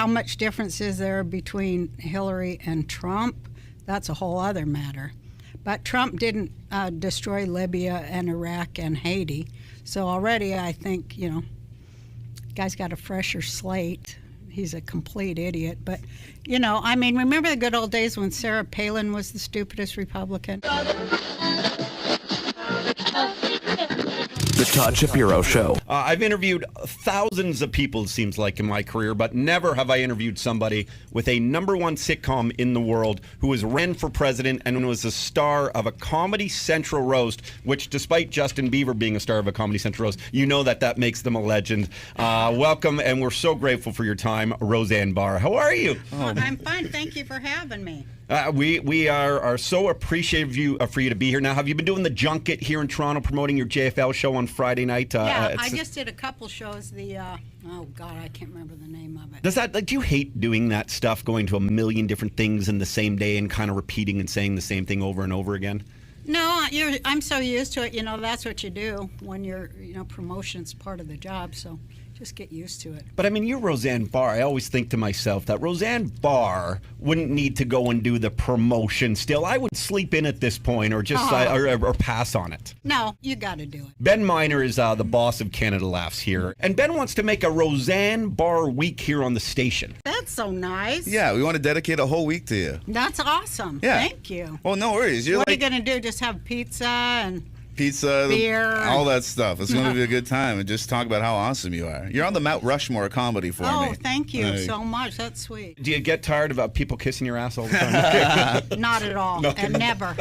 how much difference is there between Hillary and Trump? That's a whole other matter. But Trump didn't destroy Libya and Iraq and Haiti. So already I think, guy's got a fresher slate. He's a complete idiot. But, remember the good old days when Sarah Palin was the stupidest Republican? The Todd Shapiro Show. I've interviewed thousands of people, it seems like, in my career, but never have I interviewed somebody with a #1 sitcom in the world who was ran for president and was a star of a Comedy Central roast, which, despite Justin Bieber being a star of a Comedy Central roast, that makes them a legend. Welcome, and we're so grateful for your time, Roseanne Barr. How are you? I'm fine. Thank you for having me. We are so appreciative for you to be here. Now, have you been doing the junket here in Toronto, promoting your JFL show on Friday night? Yeah, I just did a couple shows. I can't remember the name of it. Does that, do you hate doing that stuff, going to a million different things in the same day and kind of repeating and saying the same thing over and over again? No, I'm so used to it. That's what you do when you're, promotion's part of the job. So just get used to it. But you're Roseanne Barr. I always think to myself that Roseanne Barr wouldn't need to go and do the promotion still. I would sleep in at this point or just or pass on it. No, you got to do it. Ben Miner is the boss of Canada Laughs here. And Ben wants to make a Roseanne Barr week here on the station. That's so nice. Yeah, we want to dedicate a whole week to you. That's awesome. Yeah. Thank you. Well, no worries. What are you going to do? Just have pizza and... beer, all that stuff. It's going to be a good time, and just talk about how awesome you are. You're on the Mount Rushmore comedy for me. Oh, thank you so much. That's sweet. Do you get tired of people kissing your ass all the time? Not at all, and never.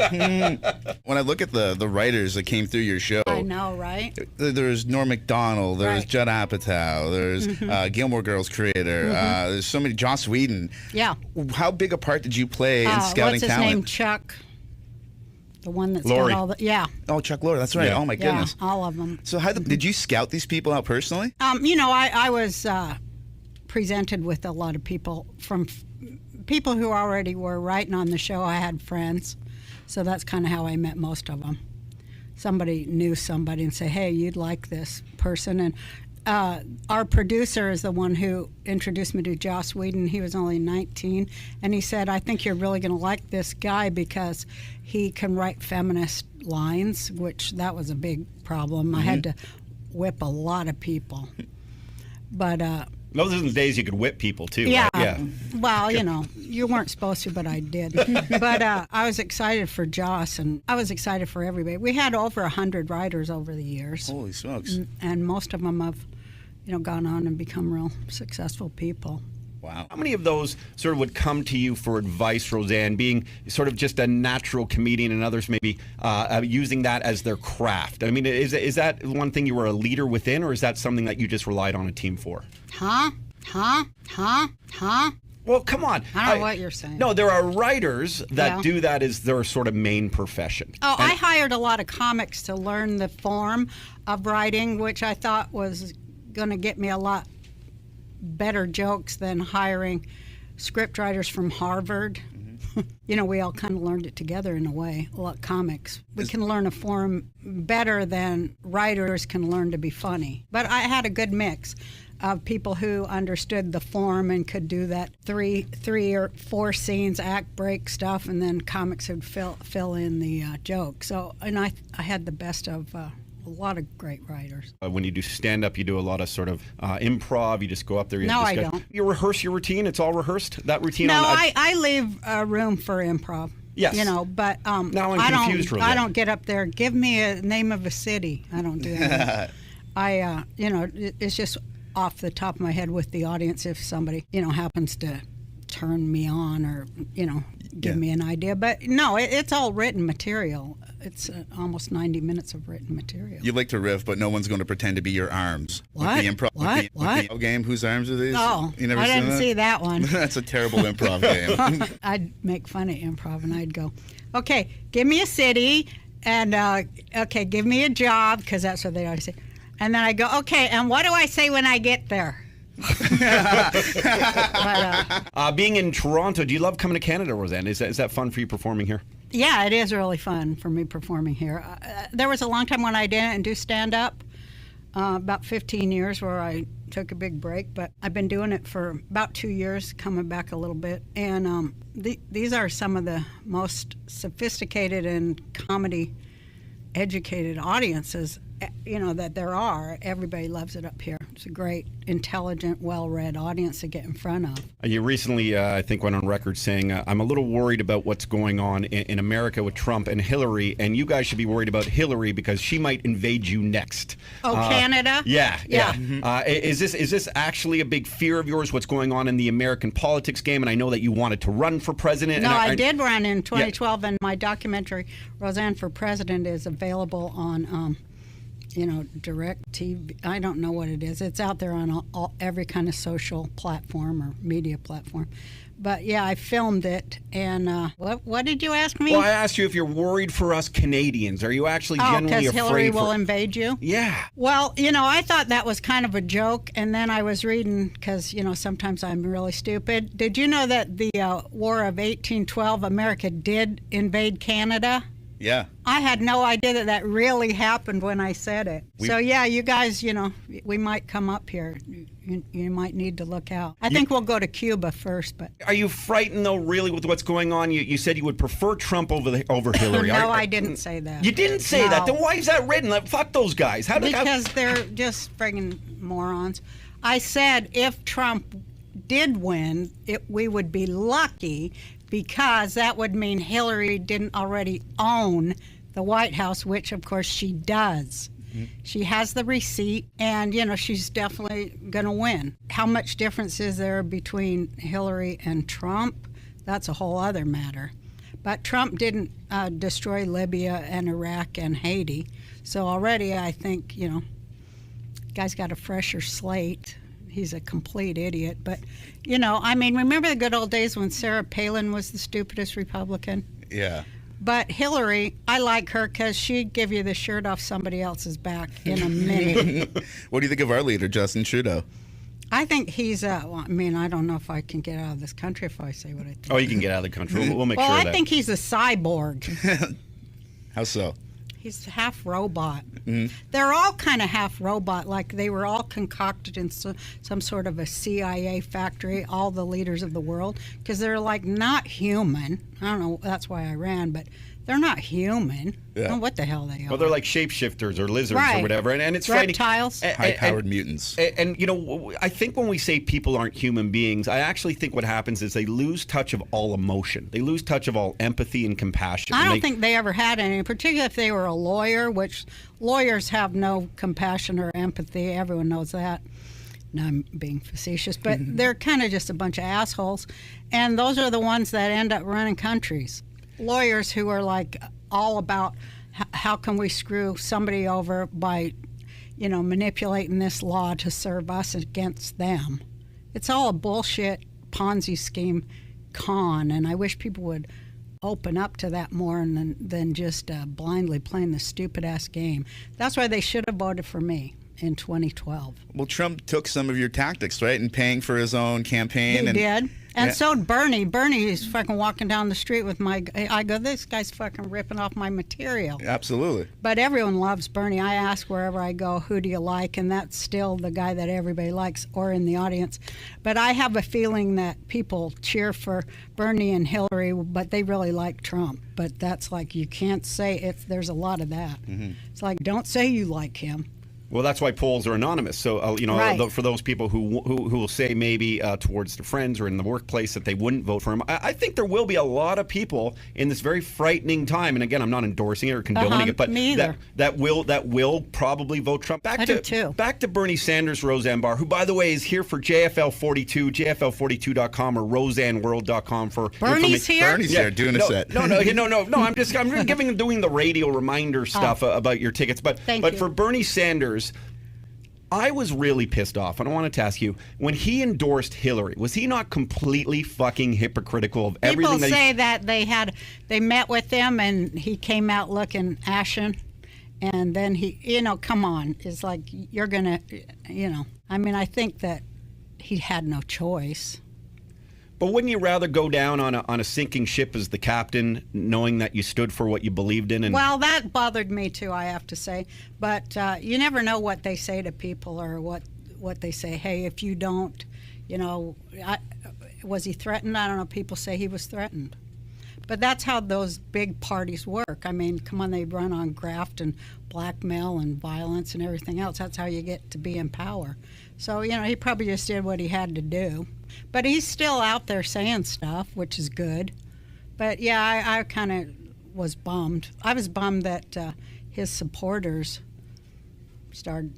When I look at the writers that came through your show, I know, right? There's Norm Macdonald, there's Judd Apatow, there's Gilmore Girls creator, there's so many, Joss Whedon. Yeah. How big a part did you play in scouting what's his talent? name? Chuck. The one that's Lorre. got all the... Yeah. Oh, Chuck Lorre, that's right. Yeah. Oh, my goodness. Yeah, all of them. So did you scout these people out personally? I was presented with a lot of people from people who already were writing on the show. I had friends. So that's kind of how I met most of them. Somebody knew somebody and say, hey, you'd like this person. And our producer is the one who introduced me to Joss Whedon. He was only 19, and he said, I think you're really going to like this guy because he can write feminist lines, which that was a big problem. I had to whip a lot of people. But those are the days you could whip people, too. yeah, right? Yeah. Well, you weren't supposed to, but I did. But I was excited for Joss, and I was excited for everybody. We had over 100 writers over the years. Holy smokes. And most of them have gone on and become real successful people. Wow. How many of those sort of would come to you for advice, Roseanne, being sort of just a natural comedian, and others maybe using that as their craft? Is that one thing you were a leader within, or is that something that you just relied on a team for? Huh? Well, come on. I don't know what you're saying. No, there are writers that do that as their sort of main profession. Oh, I hired a lot of comics to learn the form of writing, which I thought was going to get me a lot better jokes than hiring script writers from Harvard. We all kind of learned it together in a way, a lot of comics. We can learn a form better than writers can learn to be funny. But I had a good mix of people who understood the form and could do that three or four scenes, act break stuff, and then comics would fill in the joke. So, and I had the best of a lot of great writers. When you do stand-up, you do a lot of sort of improv. You just go up there. I don't. You rehearse your routine? It's all rehearsed? That routine? No, I leave room for improv. Yes. But now I'm confused. I don't get up there. Give me a name of a city. I don't do that. It's just off the top of my head with the audience if somebody, happens to turn me on or, give me an idea. But no, it's all written material. It's almost 90 minutes of written material. You like to riff, but no one's going to pretend to be your arms. What? With the improv, What? With the game, whose arms are these? Oh, you never I seen didn't see that one. That's a terrible improv game. I'd make fun of improv, and I'd go, okay, give me a city, and okay, give me a job, because that's what they always say. And then I go, okay, and what do I say when I get there? Being in Toronto, do you love coming to Canada, Roseanne? Is that fun for you performing here? Yeah, it is really fun for me performing here. There was a long time when I didn't do stand-up, about 15 years, where I took a big break, but I've been doing it for about 2 years, coming back a little bit. And these are some of the most sophisticated and comedy educated audiences, that there are. Everybody loves it up here. It's a great, intelligent, well-read audience to get in front of. You recently, I think, went on record saying, I'm a little worried about what's going on in America with Trump and Hillary, and you guys should be worried about Hillary because she might invade you next. Oh, Canada? Yeah. Is this actually a big fear of yours, what's going on in the American politics game? And I know that you wanted to run for president. No, I did run in 2012, and my documentary, Roseanne for President, is available on... direct TV. I don't know what it is. It's out there on every kind of social platform or media platform. But yeah, I filmed it. And what did you ask me? Well, I asked you if you're worried for us Canadians. Are you actually genuinely afraid? Because Hillary will invade you? Yeah. Well, I thought that was kind of a joke. And then I was reading, because, sometimes I'm really stupid. Did you know that the War of 1812, America did invade Canada? Yeah. I had no idea that really happened when I said it. So, yeah, you guys, we might come up here. You might need to look out. I think we'll go to Cuba first. But are you frightened, though, really, with what's going on? You said you would prefer Trump over Hillary. No, I didn't say that. You didn't say that? Then why is that written? Fuck those guys. Because they're just friggin' morons. I said if Trump did win, we would be lucky, because that would mean Hillary didn't already own the White House, which, of course, she does. Mm-hmm. She has the receipt, and, she's definitely going to win. How much difference is there between Hillary and Trump? That's a whole other matter. But Trump didn't destroy Libya and Iraq and Haiti. So already I think, guy's got a fresher slate. He's a complete idiot. But, remember the good old days when Sarah Palin was the stupidest Republican? Yeah. But Hillary, I like her because she'd give you the shirt off somebody else's back in a minute. What do you think of our leader, Justin Trudeau? I think he's, I don't know if I can get out of this country if I say what I think. Oh, you can get out of the country. We'll make sure of that. Well, I think he's a cyborg. How so? He's half robot. Mm-hmm. They're all kind of half robot, like they were all concocted in some sort of a CIA factory, all the leaders of the world, because they're like not human. I don't know, that's why I ran, but they're not human. Yeah. I don't know what the hell they are. Well, they're like shapeshifters or lizards or whatever, and it's reptiles. High-powered mutants. And I think when we say people aren't human beings, I actually think what happens is they lose touch of all emotion. They lose touch of all empathy and compassion. I don't think they ever had any, particularly if they were a lawyer, which lawyers have no compassion or empathy. Everyone knows that. Now I'm being facetious, but they're kind of just a bunch of assholes, and those are the ones that end up running countries. Lawyers who are like all about how can we screw somebody over by, manipulating this law to serve us against them. It's all a bullshit Ponzi scheme con, and I wish people would open up to that more than just blindly playing the stupid ass game. That's why they should have voted for me in 2012. Well, Trump took some of your tactics, right, in paying for his own campaign. He did. And so did Bernie. Bernie is fucking walking down the street with I go, this guy's fucking ripping off my material. Absolutely. But everyone loves Bernie. I ask wherever I go, who do you like? And that's still the guy that everybody likes or in the audience. But I have a feeling that people cheer for Bernie and Hillary, but they really like Trump. But that's like, you can't say there's a lot of that. Mm-hmm. It's like, don't say you like him. Well, that's why polls are anonymous. So, right. For those people who will say maybe towards their friends or in the workplace that they wouldn't vote for him, I think there will be a lot of people in this very frightening time. And again, I'm not endorsing it or condoning it, but that will probably vote Trump. I do too. Back to Bernie Sanders, Roseanne Barr, who, by the way, is here for JFL 42, JFL42.com or RoseanneWorld.com for Bernie's here. Bernie's here doing a set. No. I'm doing the radio reminder stuff about your tickets, but for Bernie Sanders. I was really pissed off, and I wanted to ask you, when he endorsed Hillary, was he not completely fucking hypocritical of everything? People say that they met with him, and he came out looking ashen, and then he, come on, it's like, you're gonna, I think that he had no choice. But wouldn't you rather go down on a sinking ship as the captain, knowing that you stood for what you believed in? Well, that bothered me too, I have to say. But you never know what they say to people or what they say. Hey, if you don't, was he threatened? I don't know. People say he was threatened. But that's how those big parties work. I mean, come on, they run on graft and blackmail and violence and everything else. That's how you get to be in power. So, he probably just did what he had to do. But he's still out there saying stuff, which is good. But, yeah, I kind of was bummed. I was bummed that his supporters started,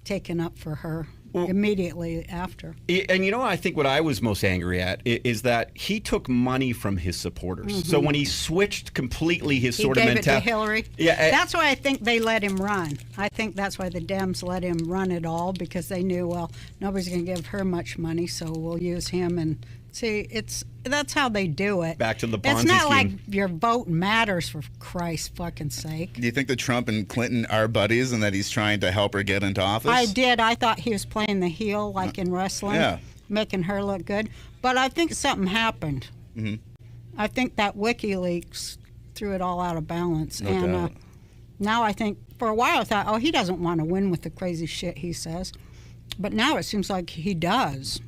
taking up for her immediately after. And I think what I was most angry at is that he took money from his supporters. So when he switched completely his sort of mentality. He gave it to Hillary. Yeah, that's why I think they let him run. I think that's why the Dems let him run it all, because they knew, well, nobody's going to give her much money, so we'll use him. And see, that's how they do it. Back to the Ponzi It's not scheme. like your vote matters, for Christ's fucking sake. Do you think that Trump and Clinton are buddies and that he's trying to help her get into office? I did. I thought he was playing the heel, like in wrestling, making her look good. But I think something happened. Mm-hmm. I think that WikiLeaks threw it all out of balance. No doubt. Now I think, for a while I thought, oh, he doesn't want to win with the crazy shit he says. But now it seems like he does.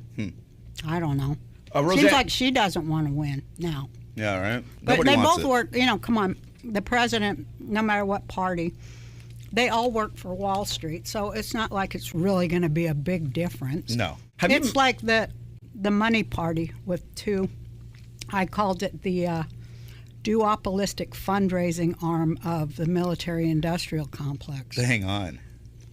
I don't know. Roseanne, seems like she doesn't want to win now. Yeah, right. But Nobody they wants both it. work, come on, the president, no matter what party, they all work for Wall Street, so it's not like it's really going to be a big difference. No. It's like the money party with two, I called it the duopolistic fundraising arm of the military-industrial complex. Hang on.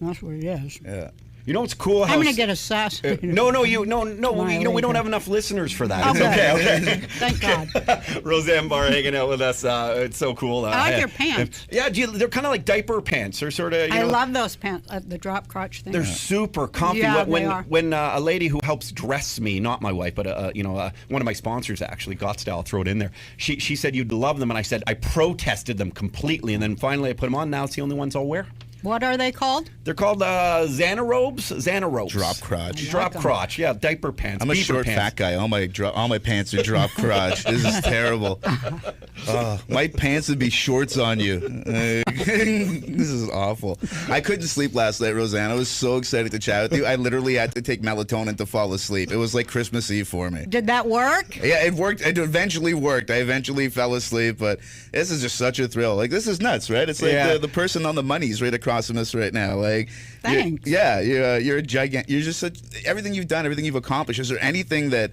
That's what it is. Yeah. You know what's cool? I'm going to get assassinated. We don't have enough listeners for that. Okay. It's okay. Thank God. Roseanne Barr hanging out with us. It's so cool. I like your pants. Yeah, they're kind of like diaper pants. They're sort of. I love those pants, the drop crotch thing. They're super comfy. Yeah, when they are. when a lady who helps dress me, not my wife, but one of my sponsors actually, Got-Style, I'll throw it in there. She said you'd love them, and I said I protested them completely, and then finally I put them on. Now it's the only ones I'll wear. What are they called? They're called Xanarobes. Drop crotch. Drop crotch. Yeah, diaper pants. I'm a beaver short, pants. fat guy. All my pants are drop crotch. This is terrible. My pants would be shorts on you. This is awful. I couldn't sleep last night, Roseanne. I was so excited to chat with you. I literally had to take melatonin to fall asleep. It was like Christmas Eve for me. Did that work? Yeah, it worked. It eventually worked. I eventually fell asleep, but this is just such a thrill. Like, this is nuts, right? It's like the person on the money's right across from us right now. Like, thanks. You're a gigant. You're just everything you've done, everything you've accomplished. Is there anything that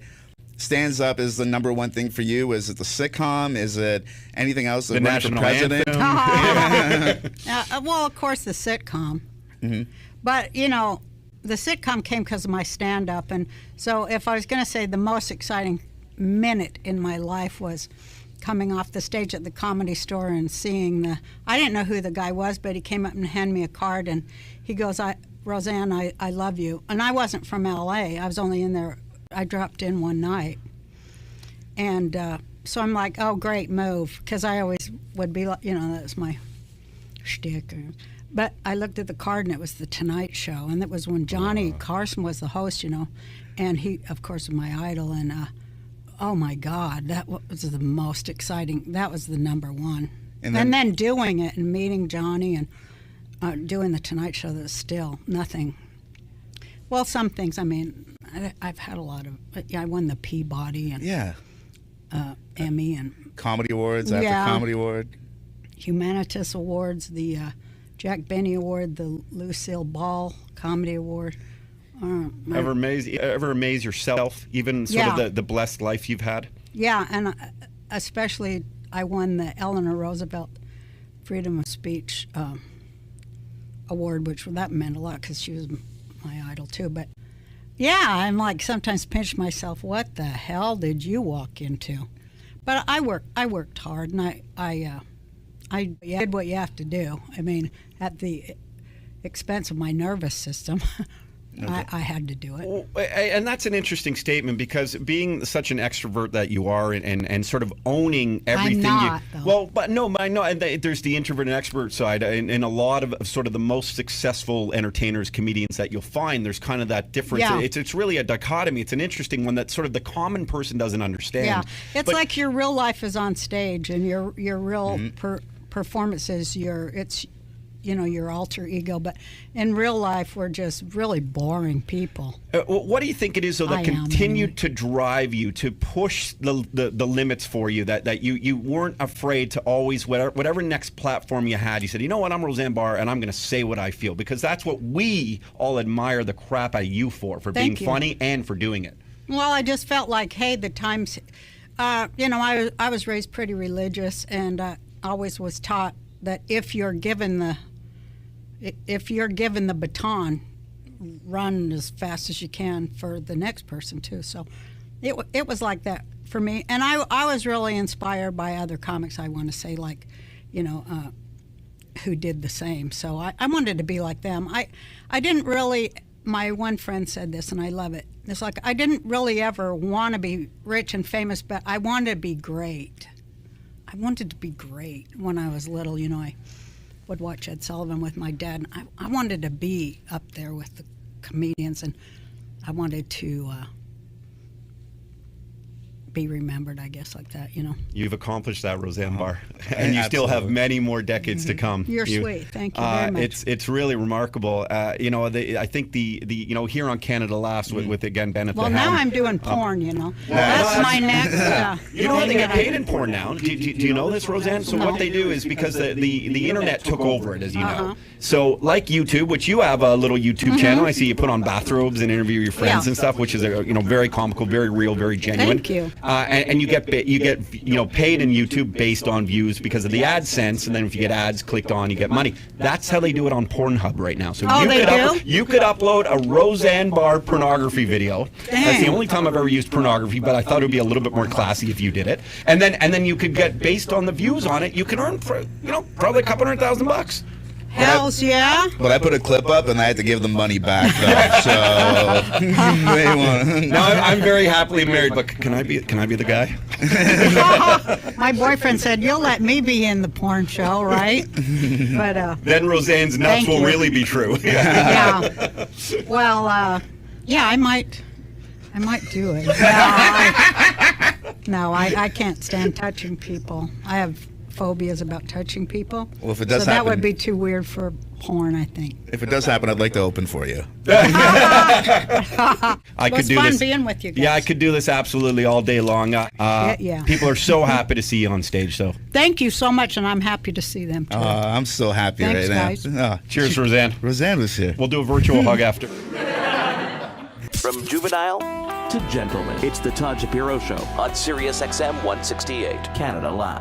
stands up as the number one thing for you? Is it the sitcom? Is it anything else? The national president? anthem. Well, of course, the sitcom. Mm-hmm. But, the sitcom came because of my stand-up. And so if I was going to say the most exciting minute in my life was coming off the stage at the Comedy Store and seeing I didn't know who the guy was, but he came up and handed me a card, and he goes, Roseanne, I love you. And I wasn't from L.A. I was only in there. I dropped in one night. And so I'm like, oh, great move, because I always would be like, that's my shtick. But I looked at the card, and it was The Tonight Show, and it was when Johnny Carson was the host, and he, of course, was my idol, and oh my God, that was the most exciting. That was the number one. And then doing it and meeting Johnny and doing the Tonight Show, there's still nothing. Well, some things. I mean, I've had a lot of. I won the Peabody and Emmy and Comedy Awards after Comedy Award, Humanitas Awards, the Jack Benny Award, the Lucille Ball Comedy Award. Ever amaze yourself, even sort of the blessed life you've had? Yeah, and especially I won the Eleanor Roosevelt Freedom of Speech Award, which that meant a lot because she was my idol too. But yeah, I'm like sometimes pinch myself. What the hell did you walk into? But I worked hard, and I did what you have to do. I mean, at the expense of my nervous system. Okay. I had to do it. Well, and that's an interesting statement, because being such an extrovert that you are and sort of owning everything. I'm not, though. But I know, and there's the introvert and extrovert side, and a lot of sort of the most successful entertainers, comedians that you'll find, there's kind of that difference. Yeah. It's really a dichotomy. It's an interesting one that sort of the common person doesn't understand. Yeah, it's like your real life is on stage, and your real performances, your alter ego, but in real life we're just really boring people. What do you think it is, though, that I am, continued to drive you to push the limits for you? That you weren't afraid to always, whatever next platform you had, you said, you know what, I'm Roseanne Barr, and I'm going to say what I feel, because that's what we all admire the crap out of you for being Thank you. funny and for doing it. Well, I just felt like, hey, the times, I was raised pretty religious, and I always was taught that if you're given the baton, run as fast as you can for the next person too. So it was like that for me, and I was really inspired by other comics. I want to say, like, who did the same. So I wanted to be like them. I didn't really. My one friend said this, and I love it. It's like, I didn't really ever want to be rich and famous, but I wanted to be great. I wanted to be great when I was little. I would watch Ed Sullivan with my dad, and I wanted to be up there with the comedians, and I wanted to be remembered, I guess, like that, You've accomplished that, Roseanne Barr, and you still have many more decades to come. You're sweet. Thank you very much. It's really remarkable. I think the here on Canada Laughs with again Ben at the helm. Well, now I'm doing porn. That's my next. You know how they get paid in porn now? Do you know this, Roseanne? So what they do is, because the internet took over it, as you know. So like YouTube, which you have a little YouTube channel. I see you put on bathrobes and interview your friends and stuff, which is very comical, very real, very genuine. Thank you. And you get paid in YouTube based on views because of the AdSense, and then if you get ads clicked on, you get money. That's how they do it on Pornhub right now. So you could upload a Roseanne Barr pornography video. Dang. That's the only time I've ever used pornography, but I thought it would be a little bit more classy if you did it. And then you could get, based on the views on it, you can earn probably a couple $100,000. Hells yeah. But I put a clip up and I had to give them money back, though. So you may want to. Now I'm very happily married, but can I be the guy? My boyfriend said, "You'll let me be in the porn show, right?" But then Roseanne's nuts will really be true. Yeah. Well, I might do it. No, I can't stand touching people. I have phobias about touching people. Well, if it does so that happen, would be too weird for porn, I think. If it does happen, I'd like to open for you. I could It's do fun this. being with you guys. Yeah, I could do this absolutely all day long. Yeah. People are so happy to see you on stage. So Thank you so much, and I'm happy to see them too. I'm so happy Thanks, right guys. now. cheers, Roseanne. Roseanne was here. We'll do a virtual hug after. From juvenile to gentleman, it's the Todd Shapiro Show on Sirius XM 168. Canada Laughs.